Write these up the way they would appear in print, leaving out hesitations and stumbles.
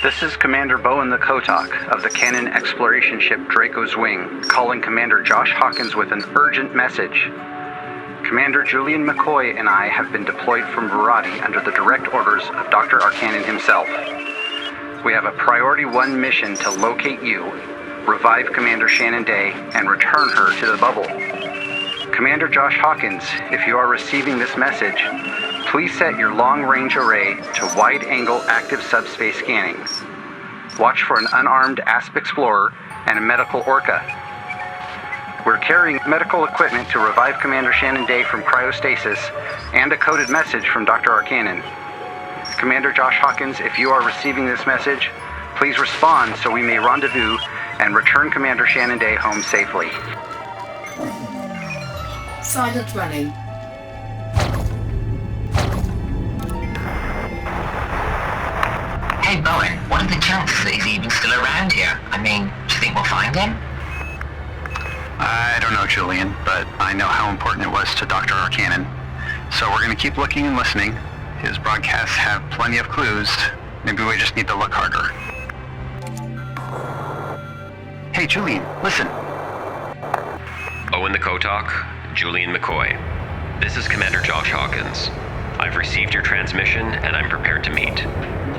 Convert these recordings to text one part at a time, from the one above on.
This is Commander Bowen the Kotok of the Cannon exploration ship Draco's Wing, calling Commander Josh Hawkins with an urgent message. Commander Julian McCoy and I have been deployed from Verati under the direct orders of Dr. Arcanonn himself. We have a Priority 1 mission to locate you, revive Commander Shannon Day, and return her to the bubble. Commander Josh Hawkins, if you are receiving this message, please set your long-range array to wide-angle active subspace scanning. Watch for an unarmed ASP Explorer and a medical Orca. We're carrying medical equipment to revive Commander Shannon Day from cryostasis and a coded message from Dr. Arcanonn. Commander Josh Hawkins, if you are receiving this message, please respond so we may rendezvous and return Commander Shannon Day home safely. Silent running. Hey Bowen, what are the chances that he's even still around here? I mean, do you think we'll find him? I don't know, Julian, but I know how important it was to Dr. Arcanonn. So we're going to keep looking and listening. His broadcasts have plenty of clues. Maybe we just need to look harder. Hey, Julian, listen. Owen the Kotok, Julian McCoy. This is Commander Josh Hawkins. I've received your transmission and I'm prepared to meet.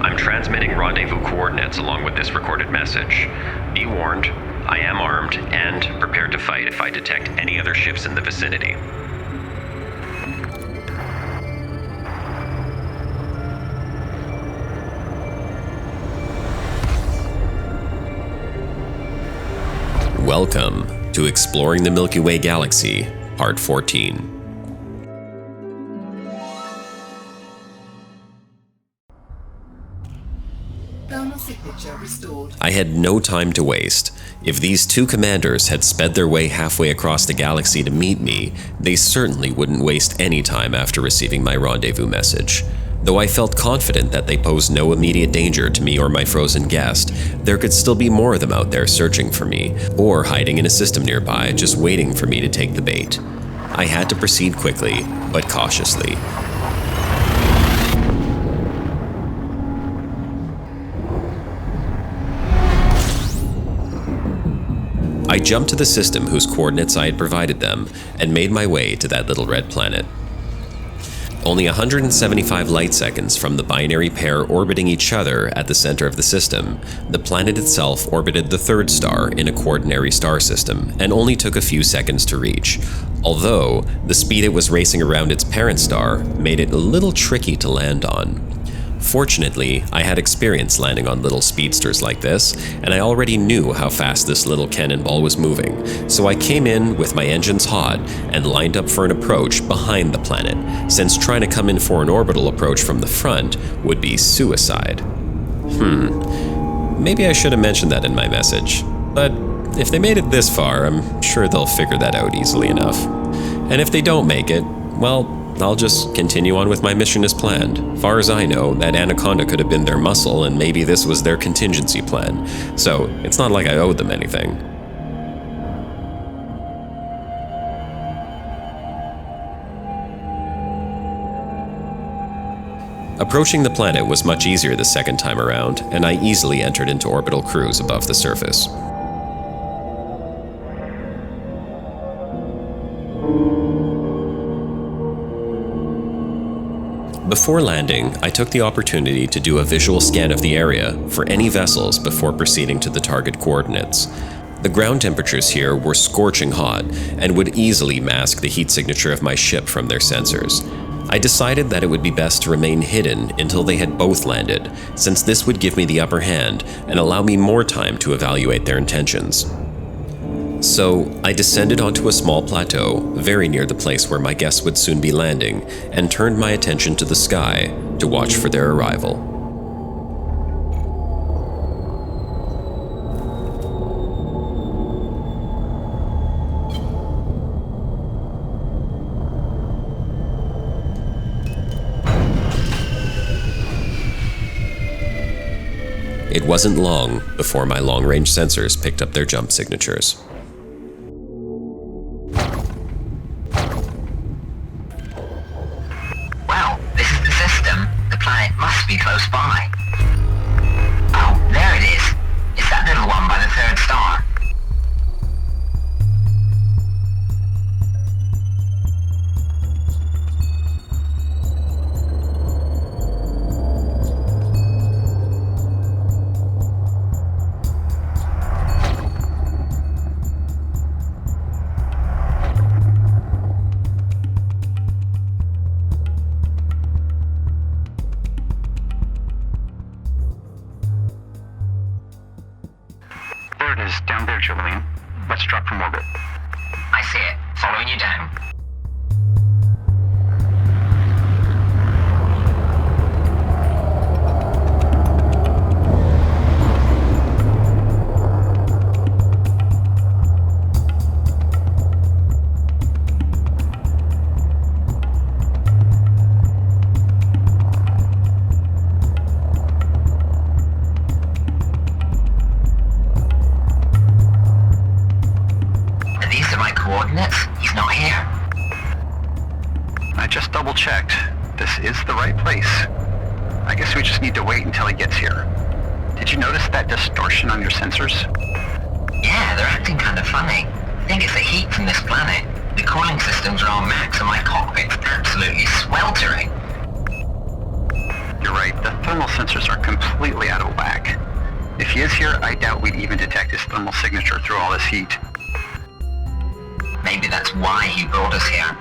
I'm transmitting rendezvous coordinates along with this recorded message. Be warned, I am armed and prepared to fight if I detect any other ships in the vicinity. Welcome to Exploring the Milky Way Galaxy, Part 14. Thermal signature restored. I had no time to waste. If these two commanders had sped their way halfway across the galaxy to meet me, they certainly wouldn't waste any time after receiving my rendezvous message. Though I felt confident that they posed no immediate danger to me or my frozen guest, there could still be more of them out there searching for me, or hiding in a system nearby just waiting for me to take the bait. I had to proceed quickly, but cautiously. I jumped to the system whose coordinates I had provided them, and made my way to that little red planet. Only 175 light seconds from the binary pair orbiting each other at the center of the system, the planet itself orbited the third star in a quaternary star system, and only took a few seconds to reach, although the speed it was racing around its parent star made it a little tricky to land on. Fortunately, I had experience landing on little speedsters like this, and I already knew how fast this little cannonball was moving, so I came in with my engines hot and lined up for an approach behind the planet, since trying to come in for an orbital approach from the front would be suicide. Maybe I should have mentioned that in my message, but if they made it this far, I'm sure they'll figure that out easily enough. And if they don't make it, well, I'll just continue on with my mission as planned. Far as I know, that anaconda could have been their muscle, and maybe this was their contingency plan. So, it's not like I owed them anything. Approaching the planet was much easier the second time around, and I easily entered into orbital cruise above the surface. Before landing, I took the opportunity to do a visual scan of the area for any vessels before proceeding to the target coordinates. The ground temperatures here were scorching hot and would easily mask the heat signature of my ship from their sensors. I decided that it would be best to remain hidden until they had both landed, since this would give me the upper hand and allow me more time to evaluate their intentions. So, I descended onto a small plateau, very near the place where my guests would soon be landing, and turned my attention to the sky to watch for their arrival. It wasn't long before my long-range sensors picked up their jump signatures. Well, this is the system. The planet must be close by. Oh, Let's drop from orbit. I see it. Following you down. Coordinates? He's not here. I just double-checked. This is the right place. I guess we just need to wait until he gets here. Did you notice that distortion on your sensors? Yeah, they're acting kind of funny. I think it's the heat from this planet. The cooling systems are on max and my cockpit's absolutely sweltering. You're right, the thermal sensors are completely out of whack. If he is here, I doubt we'd even detect his thermal signature through all this heat. Maybe that's why he brought us here.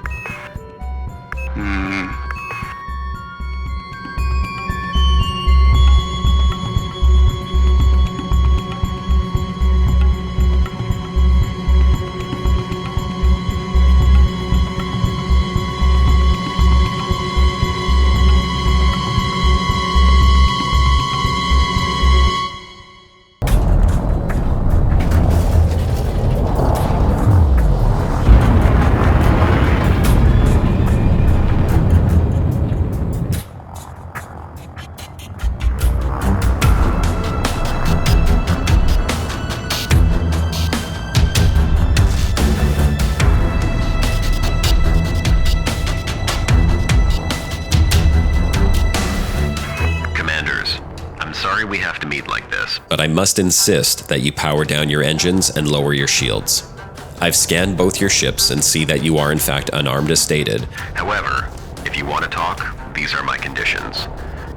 We have to meet like this. But I must insist that you power down your engines and lower your shields. I've scanned both your ships and see that you are in fact unarmed as stated. However, if you want to talk, these are my conditions.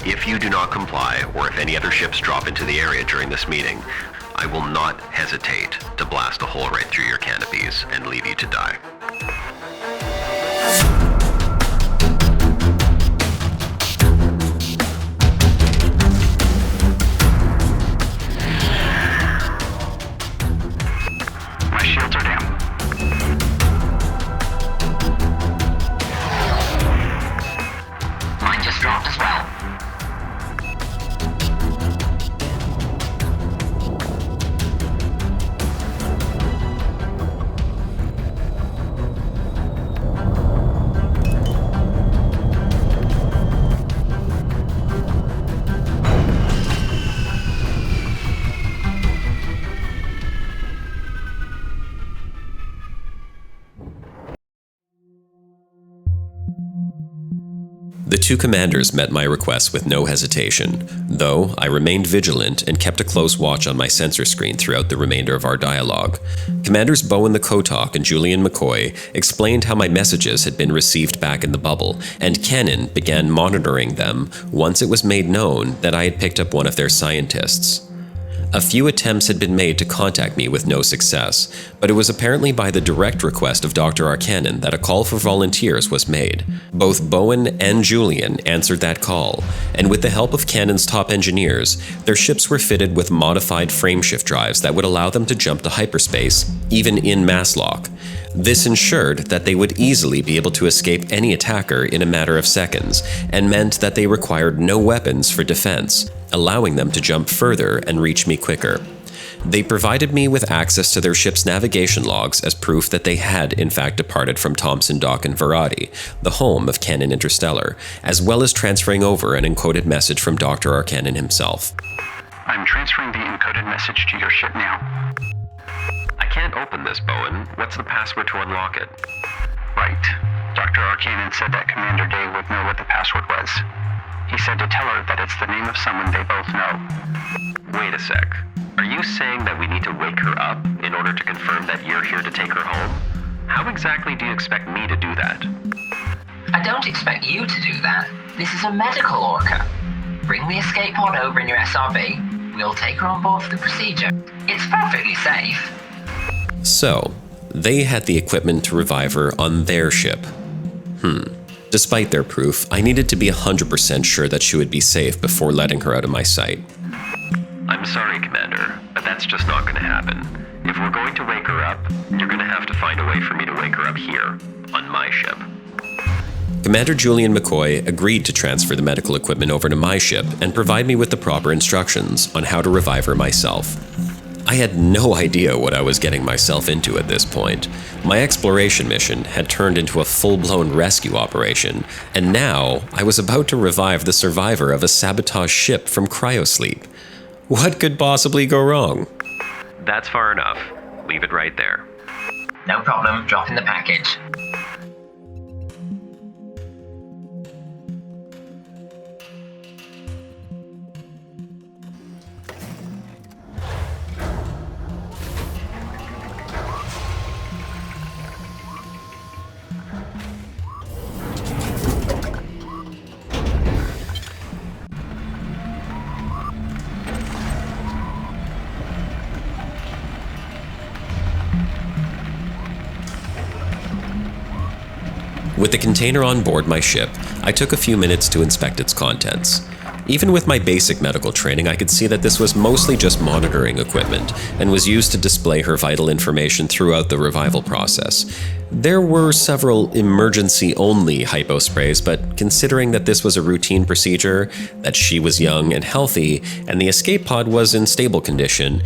If you do not comply, or if any other ships drop into the area during this meeting, I will not hesitate to blast a hole right through your canopies and leave you to die. Shields are down. Mine just dropped as well. The two commanders met my request with no hesitation, though I remained vigilant and kept a close watch on my sensor screen throughout the remainder of our dialogue. Commanders Bowen the Kotok and Julian McCoy explained how my messages had been received back in the bubble, and Cannon began monitoring them once it was made known that I had picked up one of their scientists. A few attempts had been made to contact me with no success, but it was apparently by the direct request of Dr. Arcanonn that a call for volunteers was made. Both Bowen and Julian answered that call, and with the help of Cannon's top engineers, their ships were fitted with modified frameshift drives that would allow them to jump to hyperspace, even in mass lock. This ensured that they would easily be able to escape any attacker in a matter of seconds, and meant that they required no weapons for defense, allowing them to jump further and reach me quicker. They provided me with access to their ship's navigation logs as proof that they had in fact departed from Thompson Dock in Verati, the home of Cannon Interstellar, as well as transferring over an encoded message from Dr. Arcanonn himself. I'm transferring the encoded message to your ship now. I can't open this, Bowen. What's the password to unlock it? Right. Dr. Arcanonn said that Commander Day would know what the password was. He said to tell her that it's the name of someone they both know. Wait a sec. Are you saying that we need to wake her up in order to confirm that you're here to take her home? How exactly do you expect me to do that? I don't expect you to do that. This is a medical orca. Bring the escape pod over in your SRB. We'll take her on board for the procedure. It's perfectly safe. So, they had the equipment to revive her on their ship. Despite their proof, I needed to be 100% sure that she would be safe before letting her out of my sight. I'm sorry, Commander, but that's just not going to happen. If If we're going to wake her up, you're gonna have to find a way for me to wake her up here, on my ship. Commander Julian McCoy agreed to transfer the medical equipment over to my ship and provide me with the proper instructions on how to revive her myself. I had no idea what I was getting myself into at this point. My exploration mission had turned into a full-blown rescue operation, and now I was about to revive the survivor of a sabotaged ship from cryosleep. What could possibly go wrong? That's far enough. Leave it right there. No problem, drop in the package. With the container on board my ship, I took a few minutes to inspect its contents. Even with my basic medical training, I could see that this was mostly just monitoring equipment and was used to display her vital information throughout the revival process. There were several emergency-only hyposprays, but considering that this was a routine procedure, that she was young and healthy, and the escape pod was in stable condition,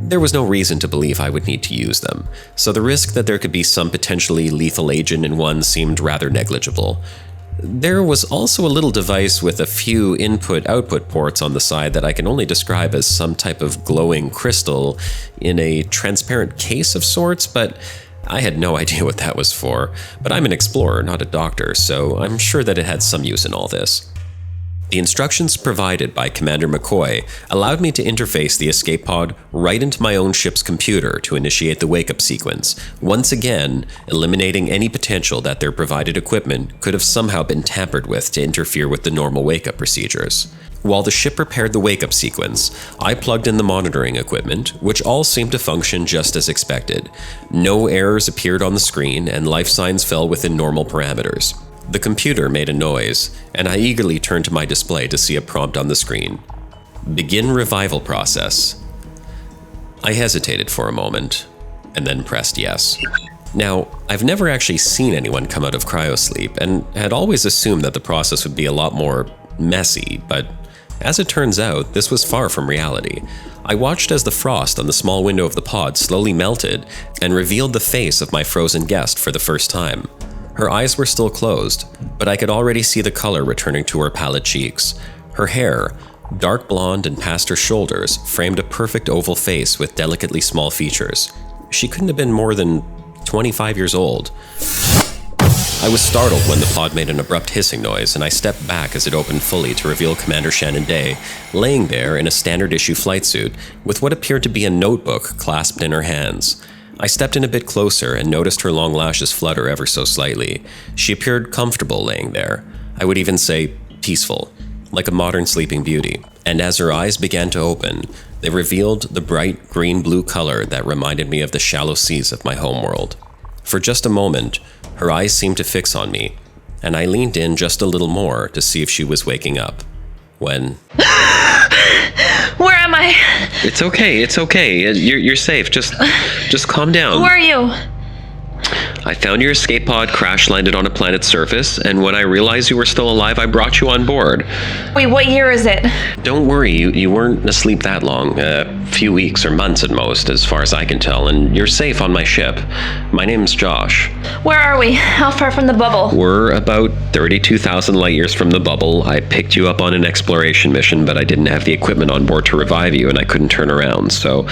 there was no reason to believe I would need to use them, so the risk that there could be some potentially lethal agent in one seemed rather negligible. There was also a little device with a few input-output ports on the side that I can only describe as some type of glowing crystal in a transparent case of sorts, but I had no idea what that was for. But I'm an explorer, not a doctor, so I'm sure that it had some use in all this. The instructions provided by Commander McCoy allowed me to interface the escape pod right into my own ship's computer to initiate the wake-up sequence, once again eliminating any potential that their provided equipment could have somehow been tampered with to interfere with the normal wake-up procedures. While the ship prepared the wake-up sequence, I plugged in the monitoring equipment, which all seemed to function just as expected. No errors appeared on the screen, and life signs fell within normal parameters. The computer made a noise, and I eagerly turned to my display to see a prompt on the screen. Begin revival process. I hesitated for a moment, and then pressed yes. Now, I've never actually seen anyone come out of cryosleep, and had always assumed that the process would be a lot more messy, but as it turns out, this was far from reality. I watched as the frost on the small window of the pod slowly melted and revealed the face of my frozen guest for the first time. Her eyes were still closed, but I could already see the color returning to her pallid cheeks. Her hair, dark blonde and past her shoulders, framed a perfect oval face with delicately small features. She couldn't have been more than 25 years old. I was startled when the pod made an abrupt hissing noise, and I stepped back as it opened fully to reveal Commander Shannon Day, laying there in a standard-issue flight suit, with what appeared to be a notebook clasped in her hands. I stepped in a bit closer and noticed her long lashes flutter ever so slightly. She appeared comfortable laying there. I would even say peaceful, like a modern sleeping beauty. And as her eyes began to open, they revealed the bright green-blue color that reminded me of the shallow seas of my homeworld. For just a moment, her eyes seemed to fix on me, and I leaned in just a little more to see if she was waking up. When... Where am I? It's okay. You're safe. Just calm down. Who are you? I found your escape pod crash-landed on a planet's surface, and when I realized you were still alive, I brought you on board. Wait, what year is it? Don't worry, you weren't asleep that long. A few weeks or months at most, as far as I can tell, and you're safe on my ship. My name's Josh. Where are we? How far from the bubble? We're about 32,000 light years from the bubble. I picked you up on an exploration mission, but I didn't have the equipment on board to revive you, and I couldn't turn around, so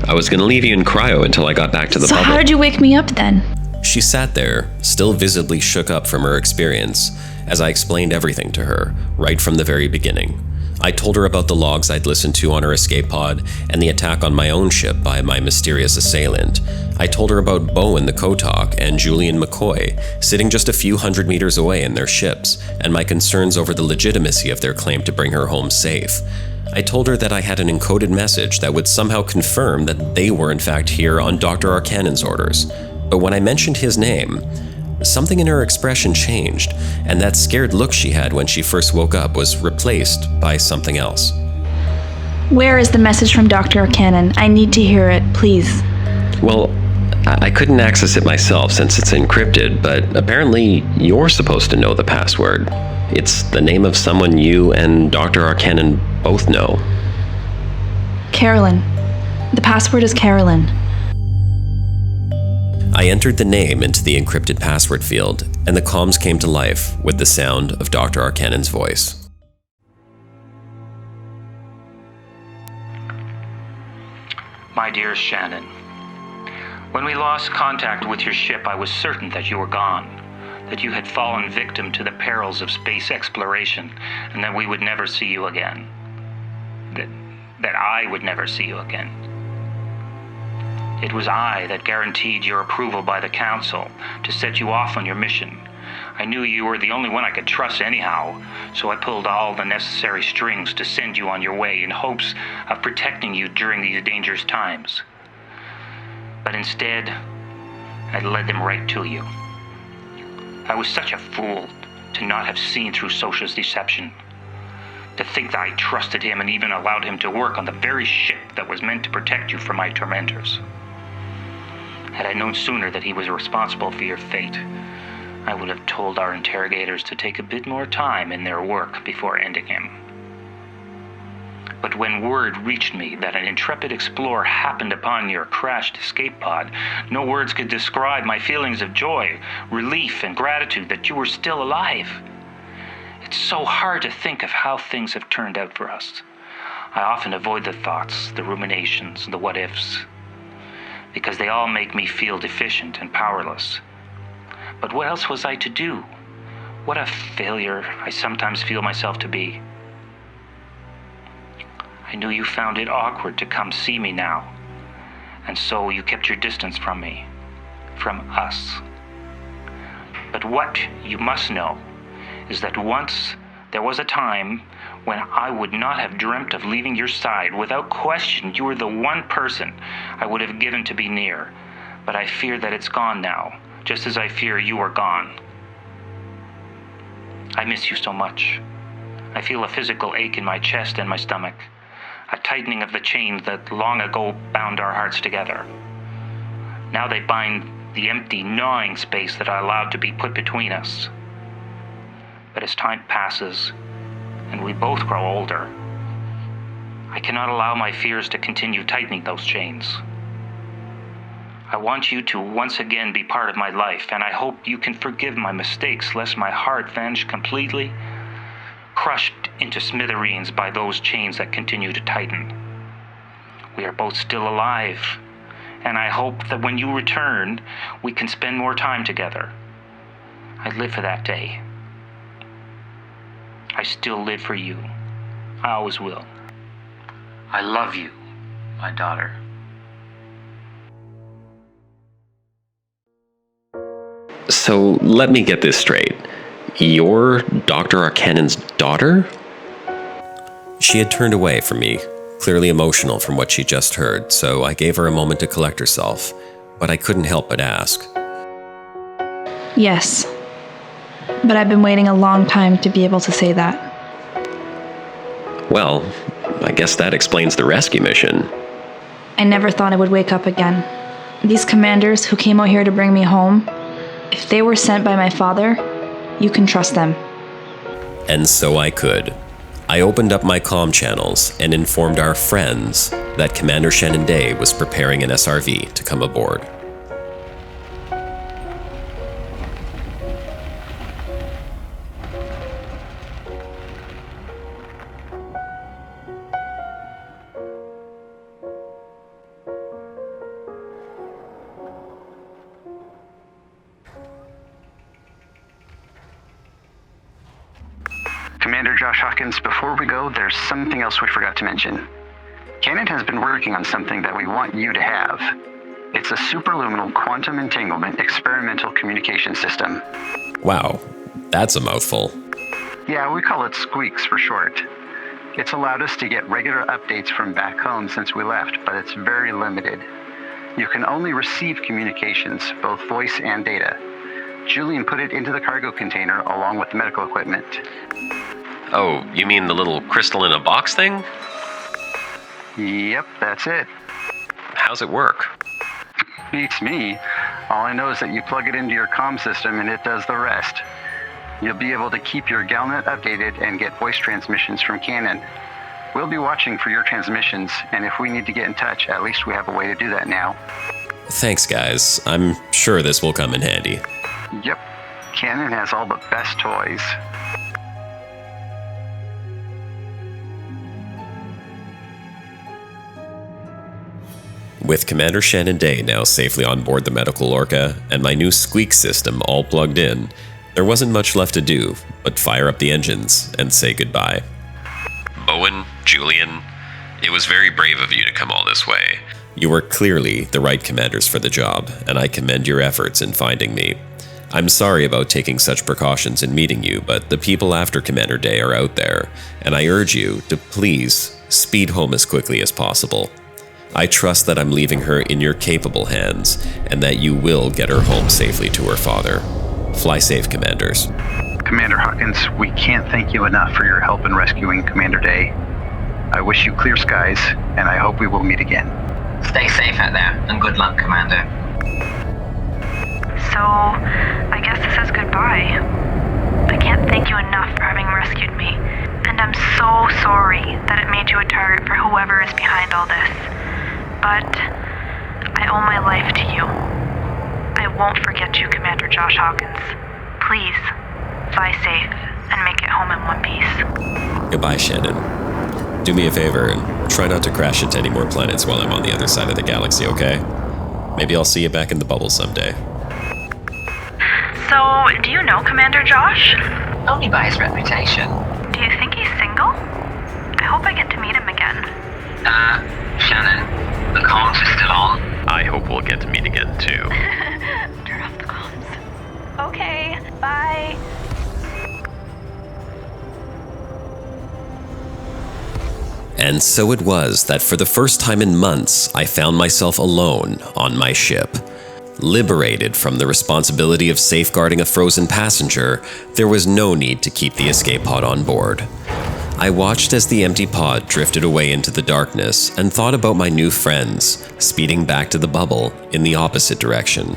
I was going to leave you in cryo until I got back to the bubble. So how did you wake me up then? She sat there, still visibly shook up from her experience, as I explained everything to her, right from the very beginning. I told her about the logs I'd listened to on her escape pod and the attack on my own ship by my mysterious assailant. I told her about Bowen the Kotok and Julian McCoy, sitting just a few hundred meters away in their ships, and my concerns over the legitimacy of their claim to bring her home safe. I told her that I had an encoded message that would somehow confirm that they were in fact here on Dr. Arcanon's orders. But when I mentioned his name, something in her expression changed, and that scared look she had when she first woke up was replaced by something else. Where is the message from Dr. Arcanonn? I need to hear it, please. Well, I couldn't access it myself since it's encrypted, but apparently you're supposed to know the password. It's the name of someone you and Dr. Arcanonn both know. Carolyn. The password is Carolyn. I entered the name into the encrypted password field, and the comms came to life with the sound of Dr. Arcanon's voice. My dear Shannon, when we lost contact with your ship, I was certain that you were gone, that you had fallen victim to the perils of space exploration, and that we would never see you again. That I would never see you again. It was I that guaranteed your approval by the Council to set you off on your mission. I knew you were the only one I could trust anyhow, so I pulled all the necessary strings to send you on your way in hopes of protecting you during these dangerous times. But instead, I led them right to you. I was such a fool to not have seen through Socia's deception, to think that I trusted him and even allowed him to work on the very ship that was meant to protect you from my tormentors. Had I known sooner that he was responsible for your fate, I would have told our interrogators to take a bit more time in their work before ending him. But when word reached me that an intrepid explorer happened upon your crashed escape pod, no words could describe my feelings of joy, relief, and gratitude that you were still alive. It's so hard to think of how things have turned out for us. I often avoid the thoughts, the ruminations, the what-ifs, because they all make me feel deficient and powerless. But what else was I to do? What a failure I sometimes feel myself to be. I knew you found it awkward to come see me now, and so you kept your distance from me, from us. But what you must know is that once there was a time when I would not have dreamt of leaving your side. Without question, you were the one person I would have given to be near, but I fear that it's gone now, just as I fear you are gone. I miss you so much. I feel a physical ache in my chest and my stomach, a tightening of the chains that long ago bound our hearts together. Now they bind the empty, gnawing space that I allowed to be put between us. But as time passes, and we both grow older, I cannot allow my fears to continue tightening those chains. I want you to once again be part of my life, and I hope you can forgive my mistakes, lest my heart vanish completely, crushed into smithereens by those chains that continue to tighten. We are both still alive, and I hope that when you return, we can spend more time together. I live for that day. I still live for you. I always will. I love you, my daughter. So let me get this straight. You're Dr. Arcanon's daughter? She had turned away from me, clearly emotional from what she just heard, so I gave her a moment to collect herself, but I couldn't help but ask. Yes. But I've been waiting a long time to be able to say that. Well, I guess that explains the rescue mission. I never thought I would wake up again. These commanders who came out here to bring me home, if they were sent by my father, you can trust them. And so I could. I opened up my comm channels and informed our friends that Commander Shannon Day was preparing an SRV to come aboard. Commander Josh Hawkins, before we go, there's something else we forgot to mention. Canon has been working on something that we want you to have. It's a superluminal quantum entanglement experimental communication system. Wow, that's a mouthful. Yeah, we call it Squeaks for short. It's allowed us to get regular updates from back home since we left, but it's very limited. You can only receive communications, both voice and data. Julian put it into the cargo container along with the medical equipment. Oh, you mean the little crystal in a box thing? Yep, that's it. How's it work? Beats me. All I know is that you plug it into your comm system and it does the rest. You'll be able to keep your Galnet updated and get voice transmissions from Canon. We'll be watching for your transmissions, and if we need to get in touch, at least we have a way to do that now. Thanks, guys. I'm sure this will come in handy. Yep, Canon has all the best toys. With Commander Shannon Day now safely on board the medical Orca and my new squeak system all plugged in, there wasn't much left to do but fire up the engines and say goodbye. Bowen, Julian, it was very brave of you to come all this way. You were clearly the right commanders for the job, and I commend your efforts in finding me. I'm sorry about taking such precautions in meeting you, but the people after Commander Day are out there, and I urge you to please speed home as quickly as possible. I trust that I'm leaving her in your capable hands, and that you will get her home safely to her father. Fly safe, Commanders. Commander Hawkins, we can't thank you enough for your help in rescuing Commander Day. I wish you clear skies, and I hope we will meet again. Stay safe out there, and good luck, Commander. So, I guess this is goodbye. I can't thank you enough for having rescued me, and I'm so sorry that it made you a target for whoever is behind all this. But I owe my life to you. I won't forget you, Commander Josh Hawkins. Please, fly safe and make it home in one piece. Goodbye, Shannon. Do me a favor and try not to crash into any more planets while I'm on the other side of the galaxy, okay? Maybe I'll see you back in the bubble someday. So, do you know Commander Josh? Only by his reputation. Do you think he's single? I hope I get to meet him again. Shannon, the comms are still on. I hope we'll get to meet again, too. Turn off the comms. Okay, bye. And so it was that for the first time in months, I found myself alone on my ship. Liberated from the responsibility of safeguarding a frozen passenger, there was no need to keep the escape pod on board. I watched as the empty pod drifted away into the darkness and thought about my new friends, speeding back to the bubble in the opposite direction.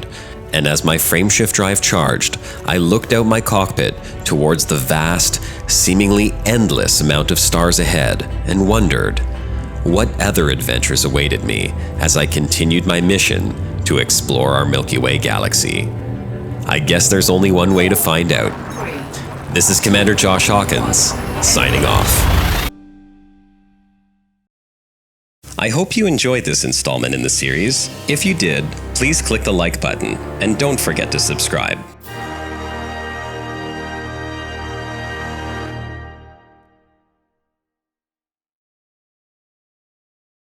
And as my frameshift drive charged, I looked out my cockpit towards the vast, seemingly endless amount of stars ahead and wondered what other adventures awaited me as I continued my mission to explore our Milky Way Galaxy. I guess there's only one way to find out. This is Commander Josh Hawkins, signing off. I hope you enjoyed this installment in the series. If you did, please click the like button and don't forget to subscribe.